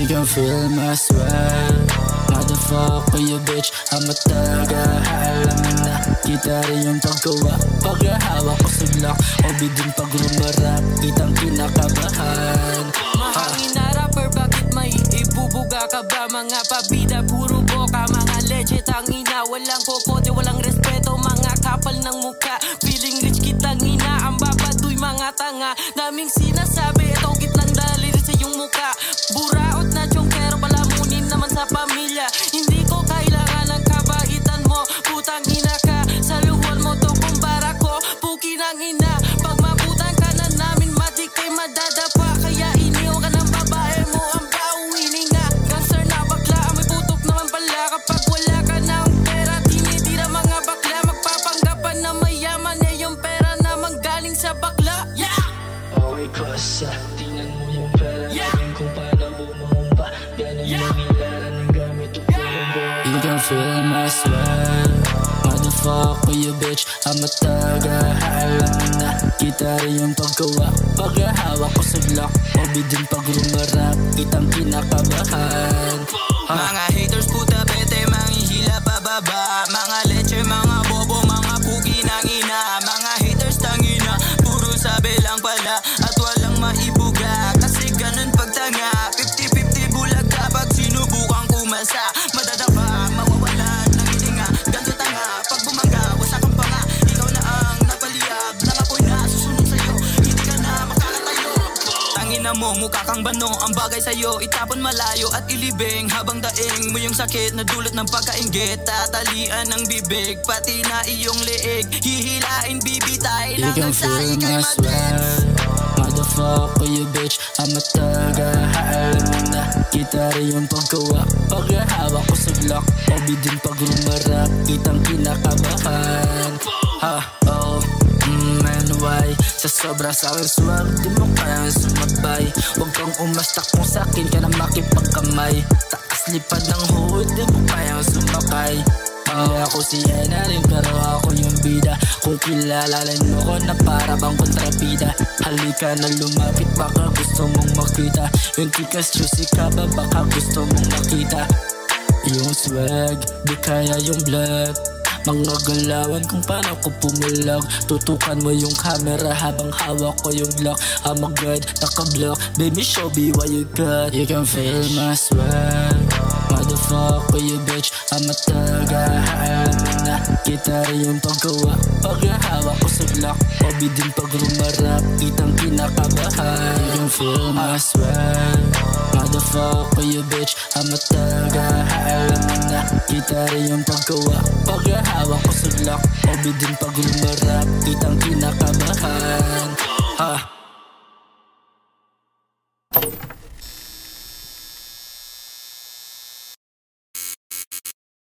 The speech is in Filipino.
You can feel my swag. Motherfucker you bitch, I'm a taga. Alam mo na, kita rin yung paggawa. Paghahawak ko sa block, obi din pag rumarap. Kitang kinakabahan. Mahangin na rapper, bakit may ibubuga ka ba? Mga pabida, puro boka, mga legit ang ina. Walang kokote, walang respeto, mga kapal ng muka. Feeling rich kitang ina, ang babaduy mga tanga. Daming sinasabi, itong kitlang daliri sa iyong muka. Buraot na chongkero, palamunin naman sa pamilya. Hindi ko kailangan ng kabaitan mo, putang ina ka. Sa luwan mo to kumbara ko, puki ng ina. Pag mabutan ka na namin, matik kay madadapa. Kaya iniw ka ng babae mo, ang bauwini nga. Cancer na bakla, may putok naman pala. Kapag wala ka ng pera, tinitira mga bakla. Magpapanggapan na mayaman, eh yung pera naman galing sa bakla. Yeah! Okay kosa, tingnan mo yung pera namin kung paano bumumpa. Ganun yung ilaran ng gamit o pumumpa. You can feel my swag. Motherfucker you bitch, I'm a taga. Alam mo na, kita rin yung paggawa. Paghahawak ko sa block, obi din pag rumarap. Kitang kinakabahan. Mga haters puta bete, manghihila pababa. Mga leche, mga bobo, mga pugi ng ina. Mga haters tangina, puro sabi lang pala at walang maibuga. Kasi ganun pagtanga, 50-50 bulag kapag sinubukang kumasa. Madadapa, mawawalan ng hininga, ganto tanga. Pag bumangga, wasa kang panga. Ikaw na ang nagpaliyab, lang ako'y nasusunod sa'yo. Hindi ka na makakatayo. Tangina mo, mukha kang bano, ang bagay sa'yo itapon malayo at ilibing. Habang daing mo yung sakit na dulot ng pagkainggit. Tatalian ng bibig, pati na iyong leeg. Hihilain, bibitay You lang can ang feel saing my kay swag. Motherfucker you bitch, I'm a taga. Alam mo na, kita rin yung paggawa. Paghahawak ko sa block, obi din pag rumarap. Kitang kinakabahan. Man, why? Sa sobra sa akin swag, di mo kayang sumabay. Huwag kang umastak kung sa'kin ka na makipagkamay. Taas lipad ng hood, di mo kayang sumakay. Hindi ako si Ena rin pero ako yung bida. Kung kilalanin mo ko na para bang kontrabida. Halika na lumapit, baka gusto mong makita. Yung tikas juicy ka ba, baka gusto mong makita. Yung swag, di kaya yung blood. Mga galawan kung paano ko pumulag. Tutukan mo yung camera habang hawak ko yung block. I'm a god, naka-block. Baby show me what you got. You can feel my swag. Motherfucker you bitch, I'm a taga. Alam mo na, kita rin yung paggawa. Paghahawak ko sa block, obi din pag rumarap. Kitang kinakabahan. You can feel my swag. Motherfucker you bitch, I'm a taga. Alam mo na, kita rin yung paggawa. Paghahawak ko sa block, obi din pag rumarap. Kitang kinakabahan.